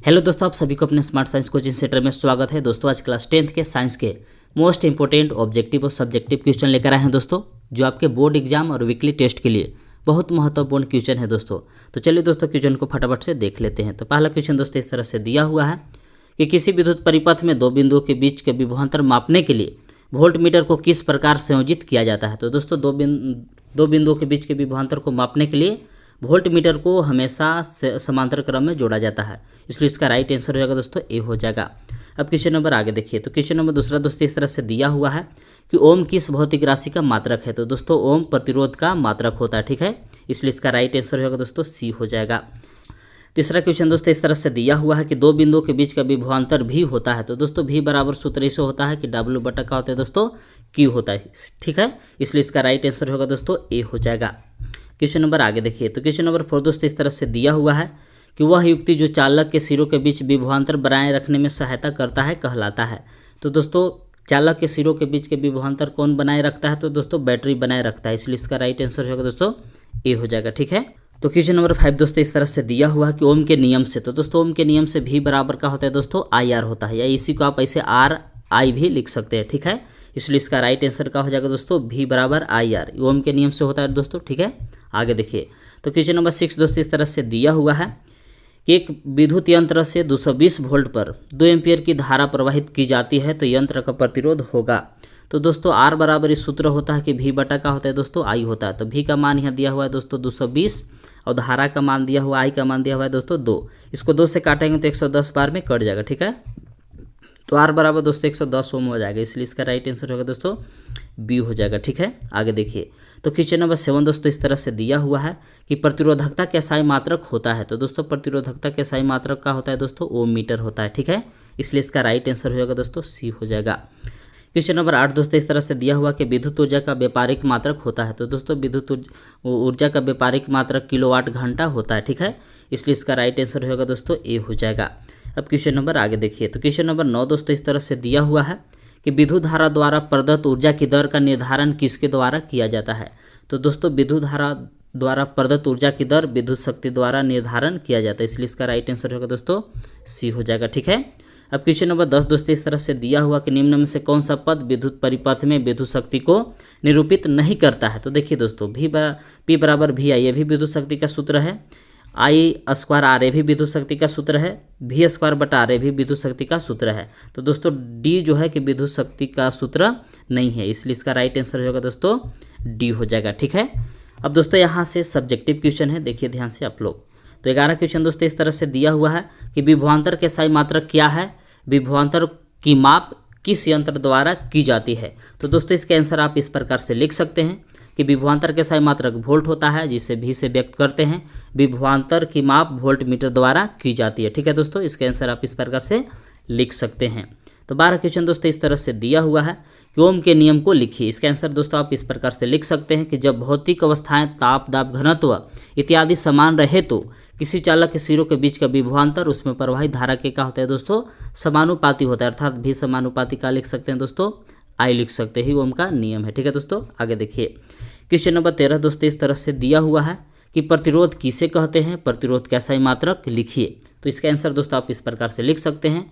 Hello दोस्तों, आप सभी को अपने स्मार्ट साइंस कोचिंग सेंटर में स्वागत है। दोस्तों आज क्लास 10th के साइंस के मोस्ट इंपोर्टेंट ऑब्जेक्टिव और सब्जेक्टिव क्वेश्चन लेकर आए हैं दोस्तों, जो आपके बोर्ड एग्जाम और वीकली टेस्ट के लिए बहुत महत्वपूर्ण क्वेश्चन है दोस्तों। तो चलिए दोस्तों क्वेश्चन को फटाफट से देख लेते हैं। तो पहला क्वेश्चन दोस्तों इस तरह से दिया हुआ है कि किसी विद्युत परिपथ में दो बिंदुओं के बीच के विभवांतर मापने के लिए वोल्ट मीटर को किस प्रकार संयोजित किया जाता है। तो दोस्तों दो बिंदुओं के बीच के विभवांतर को मापने के लिए वोल्ट मीटर को हमेशा समांतर क्रम में जोड़ा जाता है, इसलिए इसका राइट आंसर हो जाएगा दोस्तों ए हो जाएगा। अब क्वेश्चन नंबर आगे देखिए। तो क्वेश्चन नंबर दूसरा दोस्तों इस तरह से दिया हुआ है कि ओम किस भौतिक राशि का मात्रक है। तो दोस्तों ओम प्रतिरोध का मात्रक होता है, ठीक है, इसलिए इसका राइट आंसर होगा दोस्तों सी हो जाएगा। तीसरा क्वेश्चन दोस्तों इस तरह से दिया हुआ है कि दो बिंदुओं के बीच का विभवांतर भी होता है। तो दोस्तों भी बराबर सूत्र से होता है कि डब्ल्यू बटा का होता है दोस्तों क्यू होता है, ठीक है, इसलिए इसका राइट आंसर होगा दोस्तों ए हो जाएगा। क्वेश्चन नंबर आगे देखिए। तो क्वेश्चन नंबर 4 दोस्तों इस तरह से दिया हुआ है कि वह युक्ति जो चालक के सिरों के बीच विभवांतर बनाए रखने में सहायता करता है कहलाता है। तो दोस्तों चालक के सिरों के बीच के विभवांतर कौन बनाए रखता है। तो दोस्तों बैटरी बनाए रखता है, इसलिए इसका राइट आंसर होगा दोस्तों ए हो जाएगा, ठीक है। तो क्वेश्चन नंबर 5 दोस्तों इस तरह से दिया हुआ है कि ओम के नियम से। तो दोस्तों ओम के नियम से भी बराबर का होता है दोस्तों आई आर होता है, या इसी को आप ऐसे आर आई भी लिख सकते हैं, ठीक है, इसलिए इसका राइट आंसर का हो जाएगा दोस्तों भी बराबर आई आर, ओम के नियम से होता है दोस्तों, ठीक है। आगे देखिए। तो क्वेश्चन नंबर 6 दोस्तों इस तरह से दिया हुआ है कि एक विद्युत यंत्र से 220 वोल्ट पर 2 एम्पीयर की धारा प्रवाहित की जाती है, तो यंत्र का प्रतिरोध होगा। तो दोस्तों आर बराबर इस सूत्र होता है कि भी बटा का होता है दोस्तों आई होता है। तो भी का मान यहाँ दिया हुआ है दोस्तों 220 और धारा का मान दिया हुआ आई का मान दिया हुआ है दोस्तों 2। इसको 2 से काटेंगे तो 110 बार में कट जाएगा, ठीक है। तो आर बराबर दोस्तों 110 ओम हो जाएगा, इसलिए इसका राइट आंसर होगा दोस्तों बी हो जाएगा, ठीक है। आगे देखिए। तो क्वेश्चन नंबर 7 दोस्तों इस तरह से दिया हुआ है कि प्रतिरोधकता के साई मात्रक होता है। तो दोस्तों प्रतिरोधकता के साई मात्रक का होता है दोस्तों ओम मीटर होता है, ठीक है, इसलिए इसका राइट आंसर होगा दोस्तों सी हो जाएगा। क्वेश्चन नंबर 8 दोस्तों इस तरह से दिया हुआ कि विद्युत ऊर्जा का व्यापारिक मात्रक होता है। तो दोस्तों विद्युत ऊर्जा का व्यापारिक मात्रक किलोवाट घंटा होता है, ठीक है, इसलिए इसका राइट आंसर होगा दोस्तों ए हो जाएगा। अब क्वेश्चन नंबर आगे देखिए। तो क्वेश्चन नंबर 9 दोस्तों इस तरह से दिया हुआ है कि विद्युत धारा द्वारा प्रदत्त ऊर्जा की दर का निर्धारण किसके द्वारा किया जाता है। तो दोस्तों विद्युत धारा द्वारा प्रदत्त ऊर्जा की दर विद्युत शक्ति द्वारा निर्धारण किया जाता है, इसलिए इसका राइट आंसर होगा दोस्तों सी हो जाएगा, ठीक है। अब क्वेश्चन नंबर 10 दोस्तों इस तरह से दिया हुआ कि निम्न में से कौन सा पद विद्युत परिपथ में विद्युत शक्ति को निरूपित नहीं करता है। तो देखिए दोस्तों पी बराबर भी आई, ये भी विद्युत शक्ति का सूत्र है, आई स्क्वायर आर ए भी विद्युत शक्ति का सूत्र है, भी स्क्वायर बटा आर ए भी विद्युत शक्ति का सूत्र है। तो दोस्तों डी जो है कि विद्युत शक्ति का सूत्र नहीं है, इसलिए इसका राइट आंसर होगा दोस्तों डी हो जाएगा, ठीक है। अब दोस्तों यहाँ से सब्जेक्टिव क्वेश्चन है, देखिए ध्यान से आप लोग। तो 11 क्वेश्चन दोस्तों इस तरह से दिया हुआ है कि विभवांतर के साई मात्रक क्या है, विभवांतर की माप किस यंत्र द्वारा की जाती है। तो दोस्तों इसके आंसर आप इस प्रकार से लिख सकते हैं कि विभवांतर के साई मात्रक वोल्ट होता है, जिसे भी से व्यक्त करते हैं। विभवांतर की माप वोल्ट मीटर द्वारा की जाती है, ठीक है दोस्तों, इसके आंसर आप इस प्रकार से लिख सकते हैं। तो 12 क्वेश्चन दोस्तों इस तरह से दिया हुआ है कि ओम के नियम को लिखिए। इसका आंसर दोस्तों आप इस प्रकार से लिख सकते हैं कि जब भौतिक अवस्थाएं ताप दाब घनत्व इत्यादि समान रहे तो किसी चालक के सिरों के बीच का विभवांतर उसमें प्रवाहित धारा के क्या होता है दोस्तों समानुपाती होता है, अर्थात भी समानुपाती का लिख सकते हैं दोस्तों आई लिख सकते ही ओम का नियम है, ठीक है दोस्तों। आगे देखिए। क्वेश्चन नंबर 13 दोस्तों इस तरह से दिया हुआ है कि प्रतिरोध किसे कहते हैं, प्रतिरोध का साई मात्रक लिखिए। तो इसका आंसर दोस्तों आप इस प्रकार से लिख सकते हैं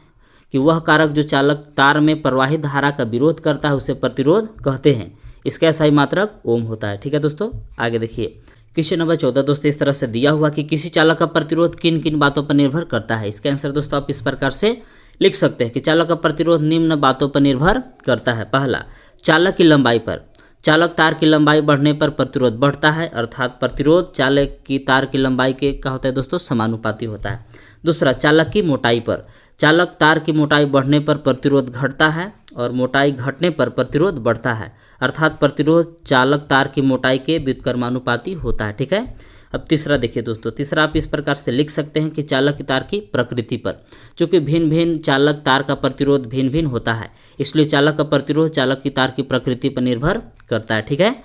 कि वह कारक जो चालक तार में प्रवाहित धारा का विरोध करता है उसे प्रतिरोध कहते हैं, इसका साई मात्रक ओम होता है, ठीक है दोस्तों। आगे देखिए। क्वेश्चन नंबर 14 दोस्तों इस तरह से दिया हुआ कि किसी चालक का प्रतिरोध किन किन बातों पर निर्भर करता है। इसका आंसर दोस्तों आप इस प्रकार से लिख सकते हैं कि चालक का प्रतिरोध निम्न बातों पर निर्भर करता है। पहला, चालक की लंबाई पर। चालक तार की लंबाई बढ़ने पर प्रतिरोध बढ़ता है, अर्थात प्रतिरोध चालक की तार की लंबाई के क्या होता है दोस्तों समानुपाती होता है। दूसरा, चालक की मोटाई पर। चालक तार की मोटाई बढ़ने पर प्रतिरोध घटता है और मोटाई घटने पर प्रतिरोध बढ़ता है, अर्थात प्रतिरोध चालक तार की मोटाई के व्युत्क्रमानुपाती होता है, ठीक है। अब तीसरा देखिए दोस्तों, तीसरा आप इस प्रकार से लिख सकते हैं कि चालक की तार की प्रकृति पर। चूँकि भिन्न भिन्न चालक तार का प्रतिरोध भिन्न भिन्न होता है, इसलिए चालक का प्रतिरोध चालक की तार की प्रकृति पर निर्भर करता है, ठीक है।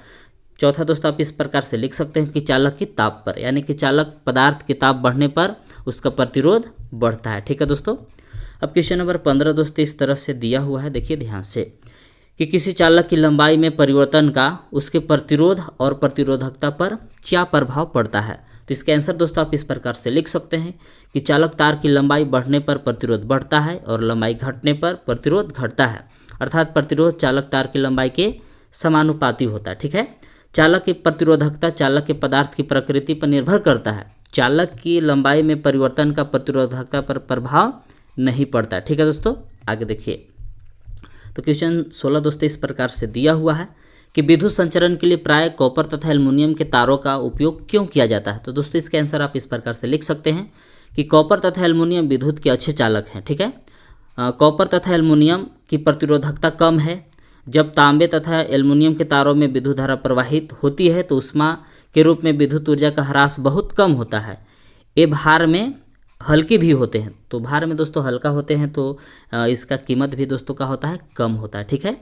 चौथा दोस्तों आप इस प्रकार से लिख सकते हैं कि चालक की ताप पर, यानी कि चालक पदार्थ की ताप बढ़ने पर उसका प्रतिरोध बढ़ता है, ठीक है दोस्तों। अब क्वेश्चन नंबर 15 दोस्तों इस तरह से दिया हुआ है, देखिए ध्यान से, कि किसी चालक की लंबाई में परिवर्तन का उसके प्रतिरोध और प्रतिरोधकता पर क्या प्रभाव पड़ता है। तो इसका आंसर दोस्तों आप इस प्रकार से लिख सकते हैं कि चालक तार की लंबाई बढ़ने पर प्रतिरोध बढ़ता है और लंबाई घटने पर प्रतिरोध घटता है, अर्थात प्रतिरोध चालक तार की लंबाई के समानुपाती होता है। ठीक है, चालक की प्रतिरोधकता चालक के पदार्थ की प्रकृति पर निर्भर करता है। चालक की लंबाई में परिवर्तन का प्रतिरोधकता पर प्रभाव नहीं पड़ता। ठीक है दोस्तों, आगे देखिए। तो क्वेश्चन 16 दोस्तों इस प्रकार से दिया हुआ है कि विद्युत संचरण के लिए प्राय कॉपर तथा एल्युमिनियम के तारों का उपयोग क्यों किया जाता है। तो दोस्तों इसका आंसर आप इस प्रकार से लिख सकते हैं कि कॉपर तथा एल्युमिनियम विद्युत के अच्छे चालक हैं। ठीक है, कॉपर तथा एल्युमिनियम की प्रतिरोधकता कम है। जब तांबे तथा एल्युमिनियम के तारों में विद्युत धारा प्रवाहित होती है तो ऊष्मा के रूप में विद्युत ऊर्जा का ह्रास बहुत कम होता है। ये भार में हल्के भी होते हैं, तो भार में दोस्तों हल्का होते हैं तो इसका कीमत भी दोस्तों का होता है कम होता है। ठीक है।